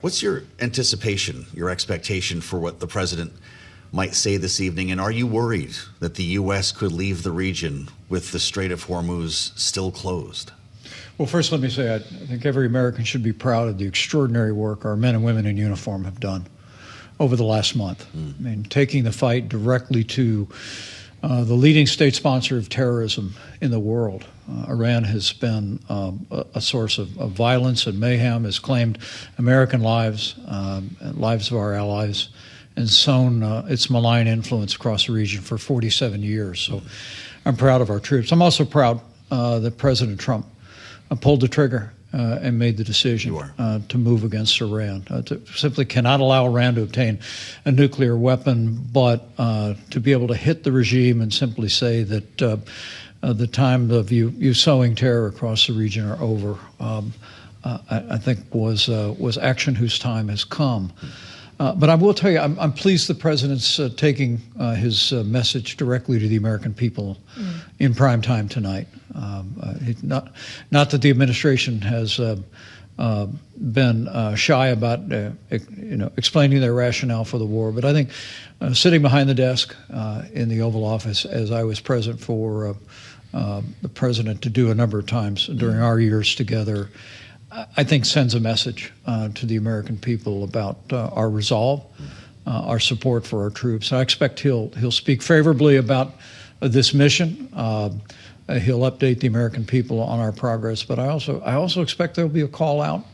What's your anticipation, your expectation for what the president might say this evening? And are you worried that the U.S. could leave the region with the Strait of Hormuz still closed? Well, first, let me say I think every American should be proud of the extraordinary work our men and women in uniform have done over the last month. I mean, taking the fight directly to the leading state sponsor of terrorism in the world. Iran has been a source of violence and mayhem, has claimed American lives, lives of our allies, and sown its malign influence across the region for 47 years. So I'm proud of our troops. I'm also proud that President Trump pulled the trigger and made the decision to move against Iran. Simply cannot allow Iran to obtain a nuclear weapon, but to be able to hit the regime and simply say that the time of you sowing terror across the region are over, I think was action whose time has come. But I will tell you, I'm pleased the president's taking his message directly to the American people in prime time tonight. Not that the administration has been shy about explaining their rationale for the war, but I think sitting behind the desk in the Oval Office, as I was present for the president to do a number of times during our years together, I think sends a message to the American people about our resolve, our support for our troops. I expect he'll speak favorably about this mission. He'll update the American people on our progress, but I also expect there'll be a call out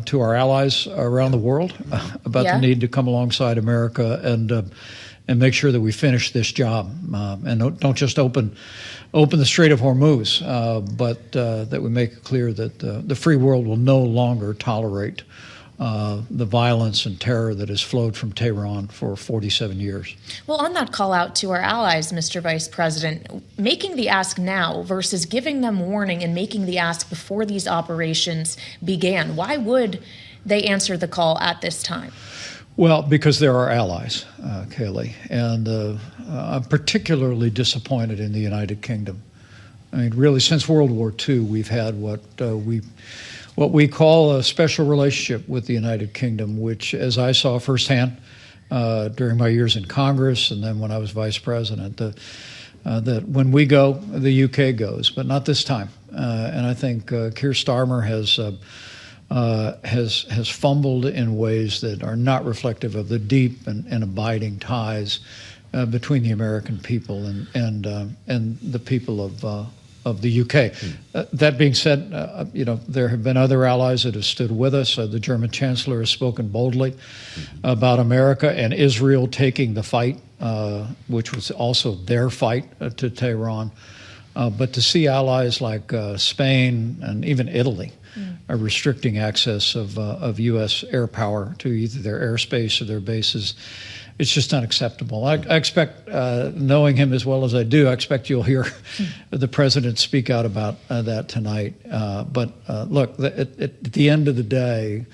to our allies around the world about the need to come alongside America and make sure that we finish this job and don't just open the Strait of Hormuz, but that we make it clear that the free world will no longer tolerate the violence and terror that has flowed from Tehran for 47 years. Well, on that call out to our allies, Mr. Vice President, making the ask now versus giving them warning and making the ask before these operations began, why would they answer the call at this time? Well, because they're our allies, Kayleigh, and I'm particularly disappointed in the United Kingdom. I mean, really, since World War II, we've had what we call a special relationship with the United Kingdom, which, as I saw firsthand during my years in Congress and then when I was vice president, that when we go, the UK goes, but not this time. And I think Keir Starmer has fumbled in ways that are not reflective of the deep and abiding ties between the American people and the people of the UK. That being said, there have been other allies that have stood with us. The German Chancellor has spoken boldly about America and Israel taking the fight, which was also their fight to Tehran. But to see allies like Spain and even Italy are restricting access of U.S. air power to either their airspace or their bases, it's just unacceptable. I expect, knowing him as well as I do, I expect you'll hear the president speak out about that tonight. But look, at the end of the day,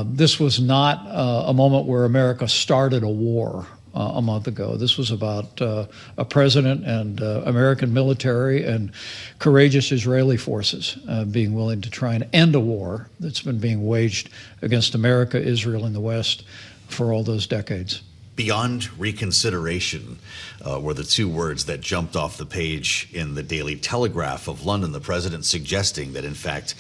this was not a moment where America started a war a month ago. This was about a president and American military and courageous Israeli forces being willing to try and end a war that's been being waged against America, Israel, and the West for all those decades. Beyond reconsideration were the two words that jumped off the page in the Daily Telegraph of London, the president suggesting that, in fact,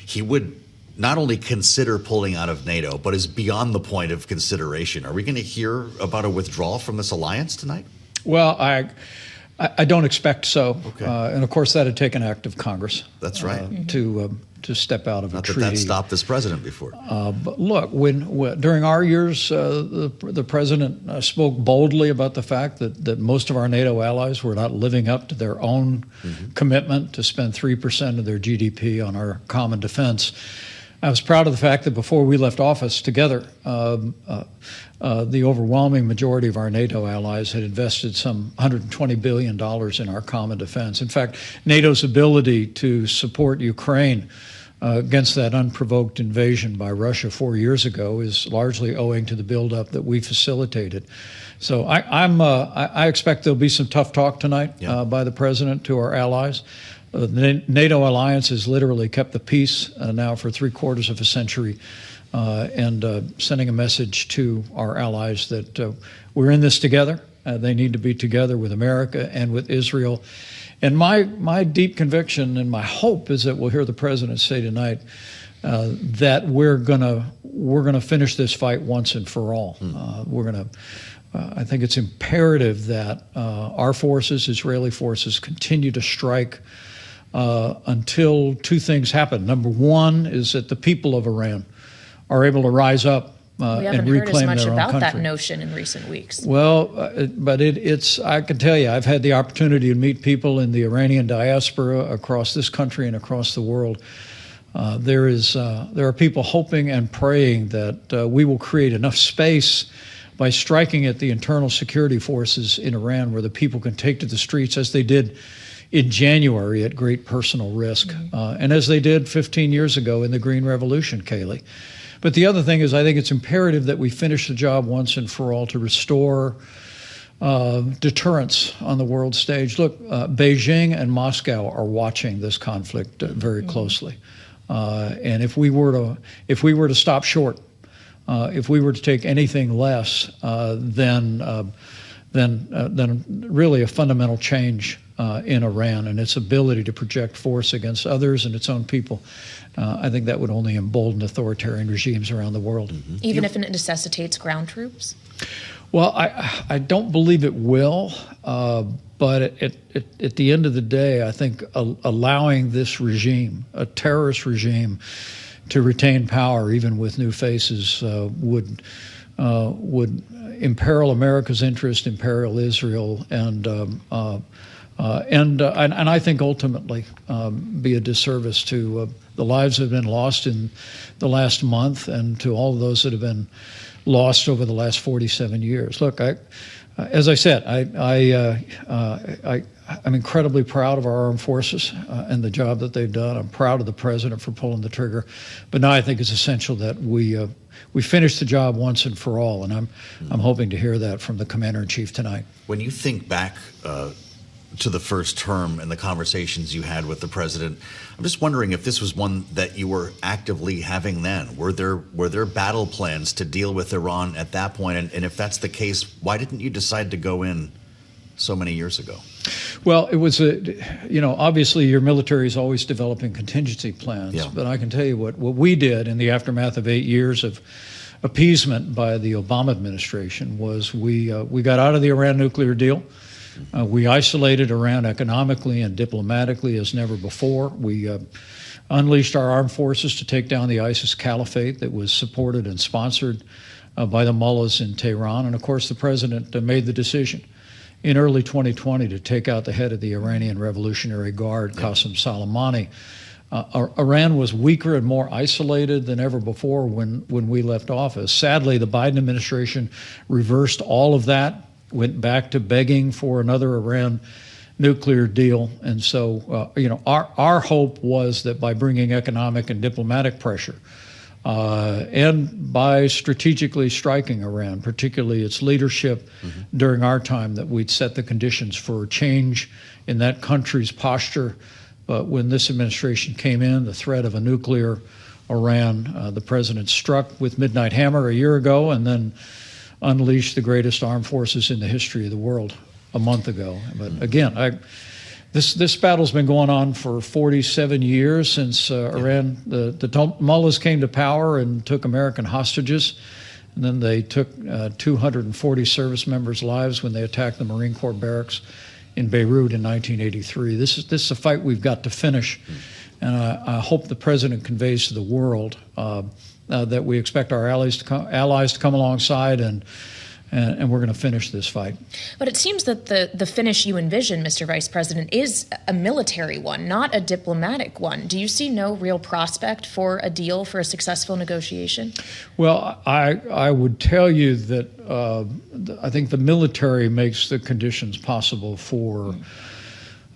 he would not only consider pulling out of NATO, but is beyond the point of consideration. Are we going to hear about a withdrawal from this alliance tonight? Well, I don't expect so. Okay. And of course, that'd take an act of Congress. That's right. To step out of a treaty. Not that stopped this president before. But look, when during our years, the president spoke boldly about the fact that most of our NATO allies were not living up to their own commitment to spend 3% of their GDP on our common defense. I was proud of the fact that before we left office together, the overwhelming majority of our NATO allies had invested some $120 billion in our common defense. In fact, NATO's ability to support Ukraine against that unprovoked invasion by Russia 4 years ago is largely owing to the buildup that we facilitated. So I expect there'll be some tough talk tonight by the president to our allies. The NATO alliance has literally kept the peace now for 3/4 of a century. and sending a message to our allies that we're in this together. They need to be together with America and with Israel. And my deep conviction and my hope is that we'll hear the president say tonight that we're gonna finish this fight once and for all. I think it's imperative that our forces, Israeli forces, continue to strike until two things happen. Number one is that the people of Iran are able to rise up and reclaim their own country. We haven't heard as much about that notion in recent weeks. Well, but it's, I can tell you, I've had the opportunity to meet people in the Iranian diaspora across this country and across the world. There are people hoping and praying that we will create enough space by striking at the internal security forces in Iran where the people can take to the streets as they did in January at great personal risk, and as they did 15 years ago in the Green Revolution, Kayleigh. But the other thing is I think it's imperative that we finish the job once and for all to restore deterrence on the world stage. Look, Beijing and Moscow are watching this conflict very closely. And if we were to stop short, if we were to take anything less than really a fundamental change in Iran and its ability to project force against others and its own people, I think that would only embolden authoritarian regimes around the world. Even if it necessitates ground troops? Well, I don't believe it will, but at the end of the day, I think allowing this regime, a terrorist regime, to retain power, even with new faces, would imperil America's interest, imperil Israel, and I think ultimately be a disservice to the lives that have been lost in the last month and to all of those that have been lost over the last 47 years. Look, as I said, I'm incredibly proud of our armed forces and the job that they've done. I'm proud of the president for pulling the trigger. But now I think it's essential that we finish the job once and for all, and I'm hoping to hear that from the commander-in-chief tonight. When you think back to the first term and the conversations you had with the president, I'm just wondering if this was one that you were actively having then. Were there battle plans to deal with Iran at that point? And if that's the case, why didn't you decide to go in so many years ago? Well, it was obviously your military is always developing contingency plans. Yeah. But I can tell you what we did in the aftermath of 8 years of appeasement by the Obama administration was we got out of the Iran nuclear deal. We isolated Iran economically and diplomatically as never before. We unleashed our armed forces to take down the ISIS caliphate that was supported and sponsored by the mullahs in Tehran. And of course, the president made the decision in early 2020 to take out the head of the Iranian Revolutionary Guard, Qasem Soleimani. Iran was weaker and more isolated than ever before when we left office. Sadly, the Biden administration reversed all of that, went back to begging for another Iran nuclear deal. And so, our hope was that by bringing economic and diplomatic pressure and by strategically striking Iran, particularly its leadership during our time, that we'd set the conditions for change in that country's posture. But when this administration came in, the threat of a nuclear Iran, the president struck with Midnight Hammer a year ago and then unleashed the greatest armed forces in the history of the world a month ago. But again, this battle's been going on for 47 years since Iran, the mullahs came to power and took American hostages. And then they took 240 service members' lives when they attacked the Marine Corps barracks in Beirut in 1983. This is a fight we've got to finish. And I hope the president conveys to the world that we expect our allies to come alongside, and we're going to finish this fight. But it seems that the finish you envision, Mr. Vice President, is a military one, not a diplomatic one. Do you see no real prospect for a deal, for a successful negotiation? Well, I would tell you that I think the military makes the conditions possible for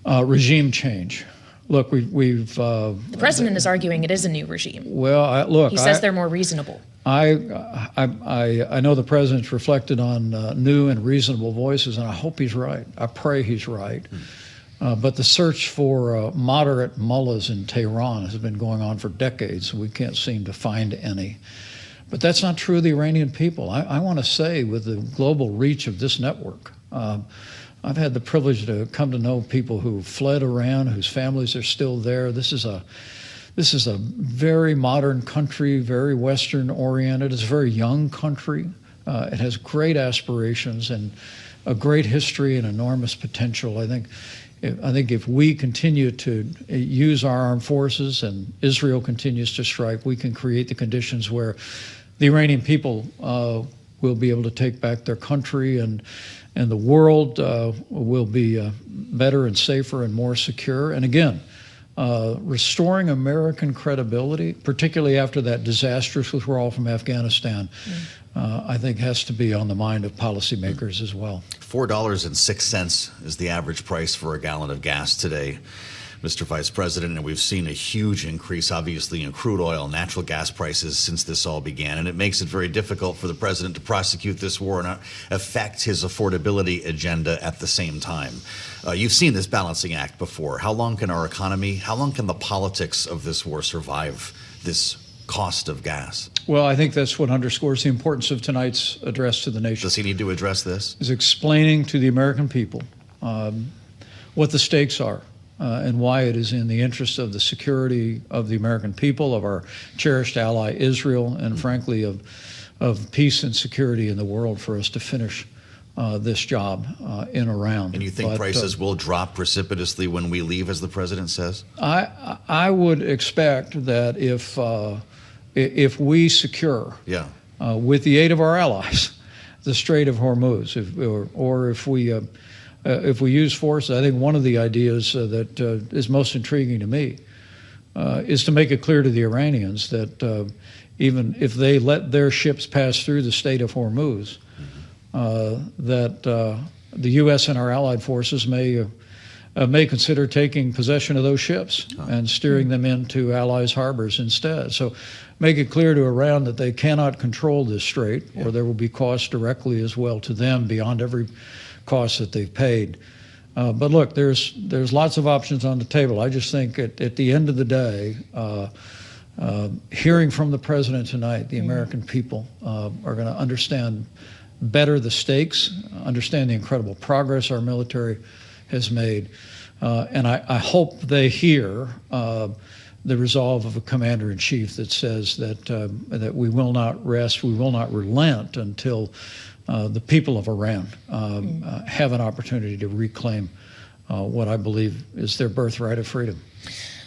regime change. Look, the president is arguing it is a new regime. Well, he says they're more reasonable. I know the president's reflected on new and reasonable voices, and I hope he's right. I pray he's right. But the search for moderate mullahs in Tehran has been going on for decades. We can't seem to find any. But that's not true of the Iranian people. I want to say, with the global reach of this network, I've had the privilege to come to know people who fled Iran, whose families are still there. This is a very modern country, very Western oriented. It's a very young country. It has great aspirations and a great history and enormous potential. I think if we continue to use our armed forces and Israel continues to strike, we can create the conditions where the Iranian people will be able to take back their country, and the world will be better and safer and more secure. And again, restoring American credibility, particularly after that disastrous withdrawal from Afghanistan, I think has to be on the mind of policymakers as well. $4.06 is the average price for a gallon of gas today, Mr. Vice President, and we've seen a huge increase, obviously, in crude oil and natural gas prices since this all began, and it makes it very difficult for the president to prosecute this war and affect his affordability agenda at the same time. You've seen this balancing act before. How long can our economy, how long can the politics of this war survive this cost of gas? Well, I think that's what underscores the importance of tonight's address to the nation. Does he need to address this? Is explaining to the American people what the stakes are and why it is in the interest of the security of the American people, of our cherished ally Israel, and frankly of peace and security in the world for us to finish this job in Iran. And you think prices will drop precipitously when we leave, as the president says? I would expect that if we secure, with the aid of our allies, the Strait of Hormuz, or if we use force, I think one of the ideas that is most intriguing to me is to make it clear to the Iranians that even if they let their ships pass through the Strait of Hormuz, that the U.S. and our allied forces may consider taking possession of those ships and steering them into allies' harbors instead. So make it clear to Iran that they cannot control this strait, or there will be costs directly as well to them beyond every cost that they've paid. But look, there's lots of options on the table. I just think at the end of the day, hearing from the president tonight, the American people are going to understand better the stakes, understand the incredible progress our military has made, and I hope they hear the resolve of a commander-in-chief that says that we will not rest, we will not relent until the people of Iran have an opportunity to reclaim what I believe is their birthright of freedom.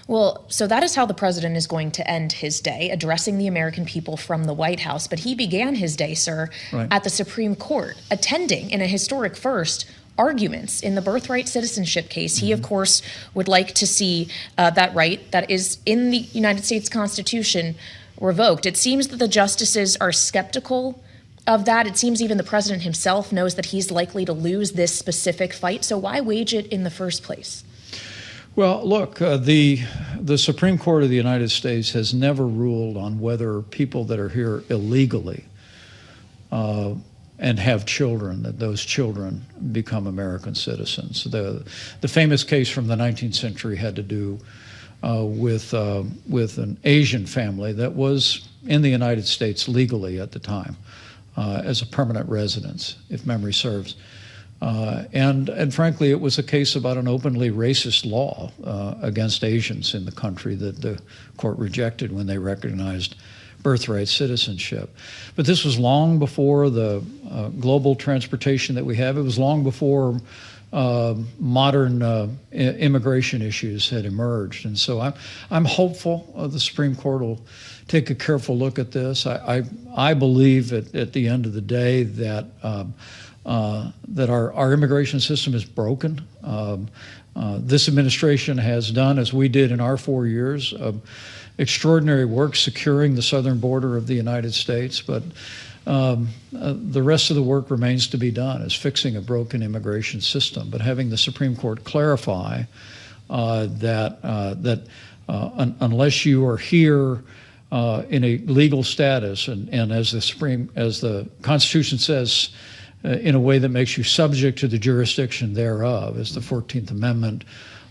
Well, so that is how the president is going to end his day, addressing the American people from the White House. But he began his day, sir, at the Supreme Court, attending in a historic first arguments in the Birthright citizenship case. He, of course, would like to see that right that is in the United States Constitution revoked. It seems that the justices are skeptical of that. It seems even the president himself knows that he's likely to lose this specific fight. So why wage it in the first place? Well, look, the Supreme Court of the United States has never ruled on whether people that are here illegally and have children, that those children become American citizens. The famous case from the 19th century had to do with an Asian family that was in the United States legally at the time as a permanent residence, if memory serves. And frankly, it was a case about an openly racist law against Asians in the country that the court rejected when they recognized birthright citizenship. But this was long before the global transportation that we have. It was long before modern immigration issues had emerged. And so I'm hopeful the Supreme Court will take a careful look at this. I believe at the end of the day that that our immigration system is broken. This administration has done, as we did in our 4 years, extraordinary work securing the southern border of the United States, but the rest of the work remains to be done, is fixing a broken immigration system. But having the Supreme Court clarify that unless you are here in a legal status, and as the Constitution says, in a way that makes you subject to the jurisdiction thereof, as the 14th Amendment,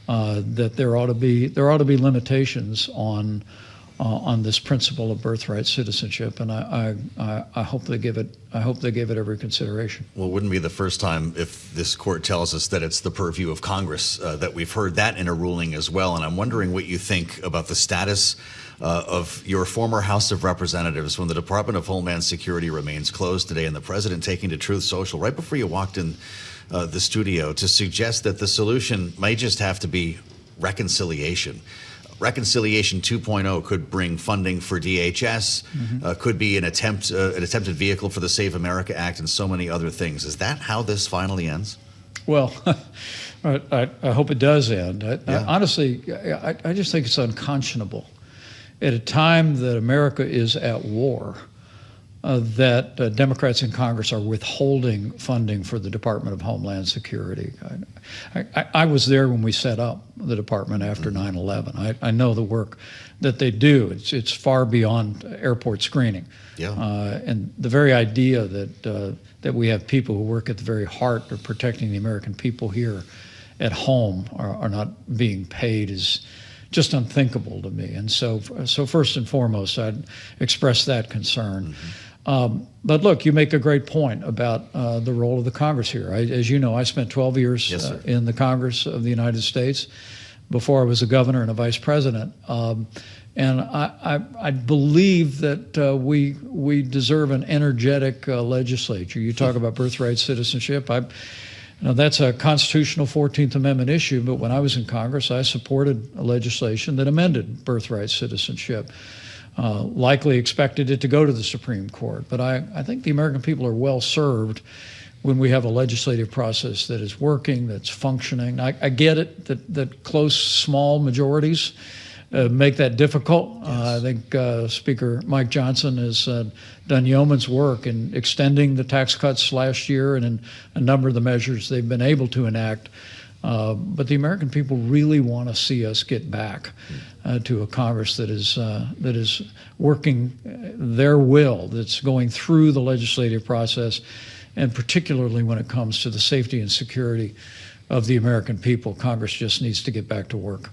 that there ought to be limitations on on this principle of birthright citizenship, and I hope they give it every consideration. Well, it wouldn't be the first time if this court tells us that it's the purview of Congress that we've heard that in a ruling as well. And I'm wondering what you think about the status of your former House of Representatives when the Department of Homeland Security remains closed today, and the president taking to Truth Social right before you walked in the studio to suggest that the solution may just have to be reconciliation. Reconciliation 2.0 could bring funding for DHS, could be an attempted vehicle for the Save America Act, and so many other things. Is that how this finally ends? Well, I hope it does end. Honestly, I just think it's unconscionable at a time that America is at war, that Democrats in Congress are withholding funding for the Department of Homeland Security. I was there when we set up the department after 9/11. I know the work that they do. It's far beyond airport screening. Yeah. And the very idea that we have people who work at the very heart of protecting the American people here at home are not being paid is just unthinkable to me. And so first and foremost, I'd express that concern. But look, you make a great point about the role of the Congress here. As you know, I spent 12 years in the Congress of the United States before I was a governor and a vice president. And I believe that we deserve an energetic legislature. You talk about birthright citizenship. That's a constitutional 14th Amendment issue, but when I was in Congress, I supported a legislation that amended birthright citizenship. Likely expected it to go to the Supreme Court. But I think the American people are well served when we have a legislative process that is working, that's functioning. I get it that close, small majorities make that difficult. Yes. I think Speaker Mike Johnson has done yeoman's work in extending the tax cuts last year and in a number of the measures they've been able to enact. But the American people really want to see us get back to a Congress that is working their will, that's going through the legislative process, and particularly when it comes to the safety and security of the American people. Congress just needs to get back to work.